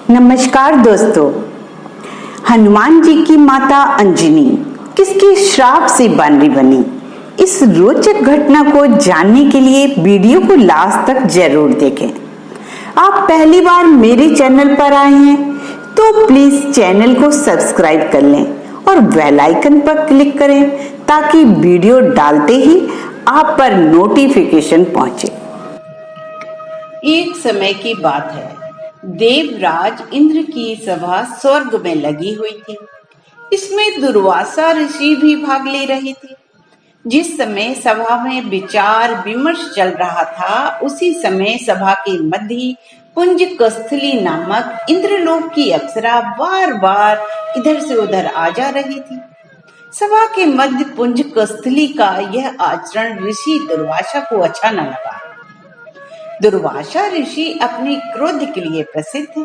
नमस्कार दोस्तों। हनुमान जी की माता अंजनी किसके श्राप से बानरी बनी, इस रोचक घटना को जानने के लिए वीडियो को लास्ट तक जरूर देखें। आप पहली बार मेरे चैनल पर आए हैं तो प्लीज चैनल को सब्सक्राइब कर लें और बेल आइकन पर क्लिक करें ताकि वीडियो डालते ही आप पर नोटिफिकेशन पहुंचे। एक समय की बात है, देवराज इंद्र की सभा स्वर्ग में लगी हुई थी। इसमें दुर्वासा ऋषि भी भाग ले रहे थे। जिस समय सभा में विचार विमर्श चल रहा था, उसी समय सभा के मध्य पुंज कस्थली नामक इंद्रलोक की अप्सरा बार बार इधर से उधर आ जा रही थी। सभा के मध्य पुंज कस्थली का यह आचरण ऋषि दुर्वासा को अच्छा न लगा। दुर्वासा ऋषि अपने क्रोध के लिए प्रसिद्ध है।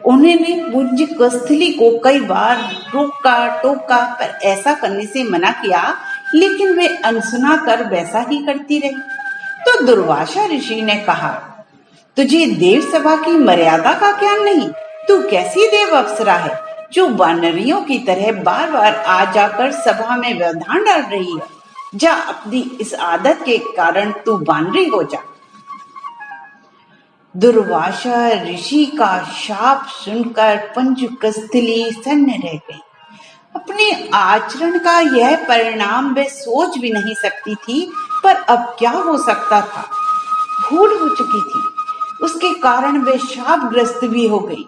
उन्होंने पुंज कस्थली को कई बार रोका टोका, पर ऐसा करने से मना किया, लेकिन वे अनसुना कर वैसा ही करती रही। तो दुर्वासा ऋषि ने कहा, तुझे देव सभा की मर्यादा का ज्ञान नहीं? तू कैसी देव अप्सरा है जो वानरियों की तरह बार बार आ जाकर सभा में व्यवधान डाल रही है? जा, अपनी इस आदत के कारण तू वानरी हो जा। दुर्वासा ऋषि का शाप सुनकर पुंज कस्थली सन्न रह गई। अपने आचरण का यह परिणाम वे सोच भी नहीं सकती थी, पर अब क्या हो सकता था। भूल हो चुकी थी, उसके कारण वे शापग्रस्त भी हो गई।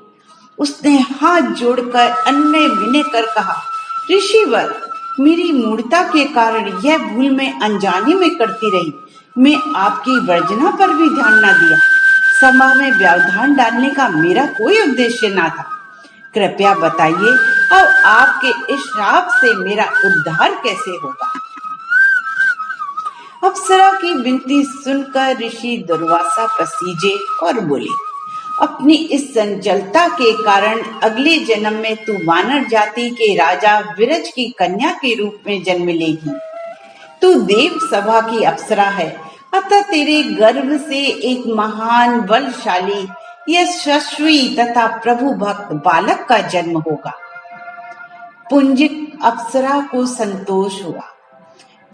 उसने हाथ जोड़कर अन्य विनय कर कहा, ऋषिवर, मेरी मूर्खता के कारण यह भूल मैं अनजाने में करती रही। मैं आपकी वर्जना पर भी ध्यान न दिया। सभा में व्यवधान डालने का मेरा कोई उद्देश्य न था। कृपया बताइए, अब आपके इस श्राप से मेरा उद्धार कैसे होगा? अप्सरा की विनती सुनकर ऋषि दुर्वासा पसीजे और बोले, अपनी इस संचलता के कारण अगले जन्म में तू वानर जाति के राजा विरज की कन्या के रूप में जन्म लेगी। तू देव सभा की अप्सरा है, अतः तेरे गर्भ से एक महान बलशाली यशस्वी तथा प्रभु भक्त बालक का जन्म होगा। पुंज अप्सरा को संतोष हुआ।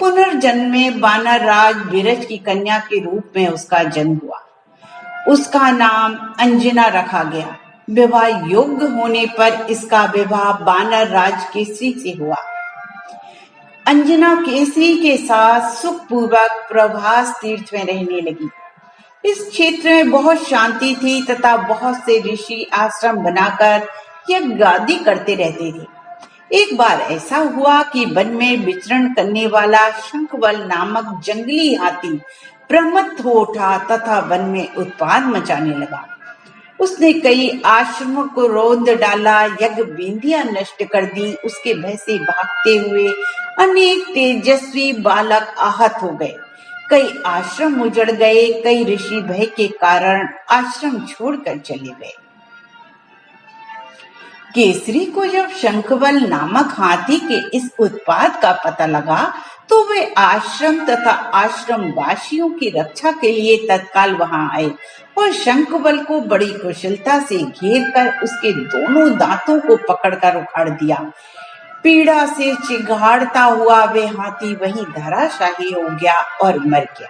पुनर्जन्म में वानर राज विरज की कन्या के रूप में उसका जन्म हुआ। उसका नाम अंजना रखा गया। विवाह योग्य होने पर इसका विवाह वानर राज केसरी से हुआ। अंजना केसरी के साथ सुखपूर्वक प्रभास तीर्थ में रहने लगी। इस क्षेत्र में बहुत शांति थी तथा बहुत से ऋषि आश्रम बनाकर यज्ञ आदि करते रहते थे। एक बार ऐसा हुआ कि वन में विचरण करने वाला शंखबल नामक जंगली हाथी प्रमत्त हो उठा तथा वन में उत्पात मचाने लगा। उसने कई आश्रमों को रौंद डाला, यज्ञ वेदियां नष्ट कर दी। उसके भय से भागते हुए अनेक तेजस्वी बालक आहत हो गए। कई आश्रम उजड़ गए। कई ऋषि भय के कारण आश्रम छोड़कर चले गए। केसरी को जब शंखबल नामक हाथी के इस उत्पात का पता लगा तो वे आश्रम तथा आश्रम वासियों की रक्षा के लिए तत्काल वहां आए और शंखबल को बड़ी कुशलता से घेर कर उसके दोनों दांतों को पकड़कर उखाड़ दिया। पीड़ा से चिघाड़ता हुआ वे हाथी वहीं धराशायी हो गया और मर गया।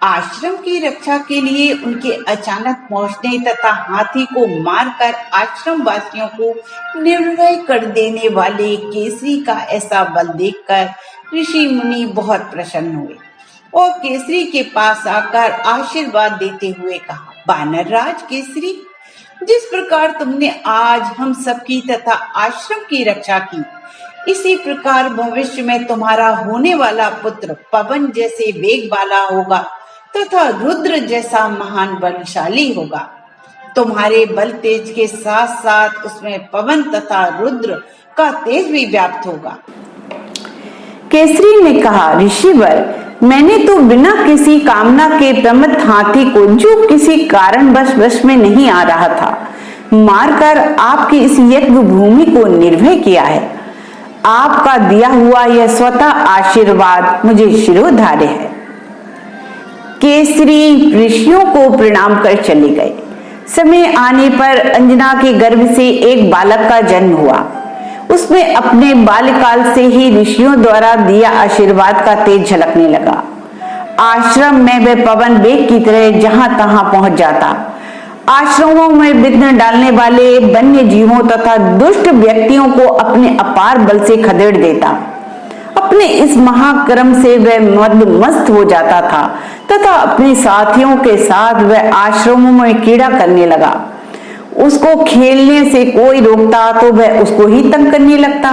आश्रम की रक्षा के लिए उनके अचानक पहुंचने तथा हाथी को मारकर आश्रम वासियों को निर्भय कर देने वाले केसरी का ऐसा बल देखकर ऋषि मुनि बहुत प्रसन्न हुए और केसरी के पास आकर आशीर्वाद देते हुए कहा, वानर राज केसरी, जिस प्रकार तुमने आज हम सबकी तथा आश्रम की रक्षा की, इसी प्रकार भविष्य में तुम्हारा होने वाला पुत्र पवन जैसे वेग वाला होगा तथा रुद्र जैसा महान बलशाली होगा। तुम्हारे बल तेज के साथ साथ उसमें पवन तथा रुद्र का तेज भी व्याप्त होगा। केसरी ने कहा, ऋषिवर, मैंने तो बिना किसी कामना के प्रमत्त हाथी को, जो किसी कारणवश वश में नहीं आ रहा था, मारकर आपकी इस यज्ञ भूमि को निर्भय किया है। आपका दिया हुआ यह स्वतः आशीर्वाद मुझे शिरोधार्य है। केसरी ऋषियों को प्रणाम कर चले गए। समय आने पर अंजना के गर्भ से एक बालक का जन्म हुआ। उसमें अपने बाल्यकाल से ही ऋषियों द्वारा दिया आशीर्वाद का तेज झलकने लगा। आश्रम में वह पवन वेग की तरह जहां तहां पहुंच जाता। आश्रमों में विघ्न डालने वाले वन्य जीवों तथा दुष्ट व्यक्तियों को अपने अपार बल से खदेड़ देता। अपने इस महाक्रम से वह मदमस्त हो जाता था तथा अपने साथियों के साथ वह आश्रमों में कीड़ा करने लगा। उसको खेलने से कोई रोकता तो वह उसको ही तंग करने लगता।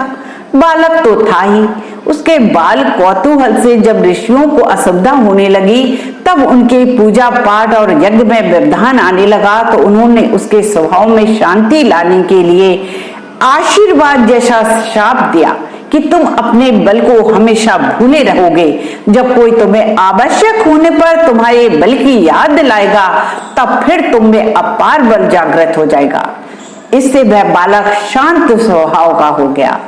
बालक तो था ही। उसके बाल कौतूहल से जब ऋषियों को असुविधा होने लगी तब उनके पूजा पाठ और यज्ञ में व्यवधान आने लगा तो उन्होंने उसके स्वभाव में शांति लाने के लिए आशीर्वाद जैसा शाप दिया कि तुम अपने बल को हमेशा भूले रहोगे। जब कोई तुम्हें आवश्यक होने पर तुम्हारे बल की याद दिलाएगा तब फिर तुम में अपार बल जागृत हो जाएगा। इससे वह बालक शांत स्वभाव का हो गया।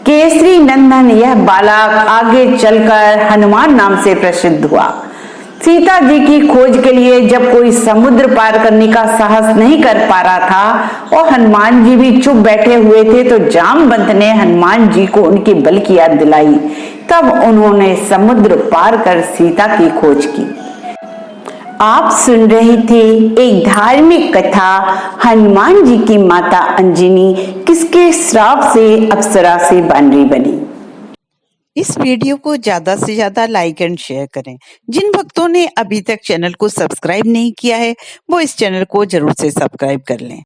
केसरी नंदन यह बालक आगे चलकर हनुमान नाम से प्रसिद्ध हुआ। सीता जी की खोज के लिए जब कोई समुद्र पार करने का साहस नहीं कर पा रहा था और हनुमान जी भी चुप बैठे हुए थे तो जामवंत ने हनुमान जी को उनके बल की याद दिलाई। तब उन्होंने समुद्र पार कर सीता की खोज की। आप सुन रहे थे एक धार्मिक कथा हनुमान जी की माता अंजनी किसके श्राप से अप्सरा से बानरी बनी। इस वीडियो को ज्यादा से ज्यादा लाइक एंड शेयर करें। जिन भक्तों ने अभी तक चैनल को सब्सक्राइब नहीं किया है वो इस चैनल को जरूर से सब्सक्राइब कर लें।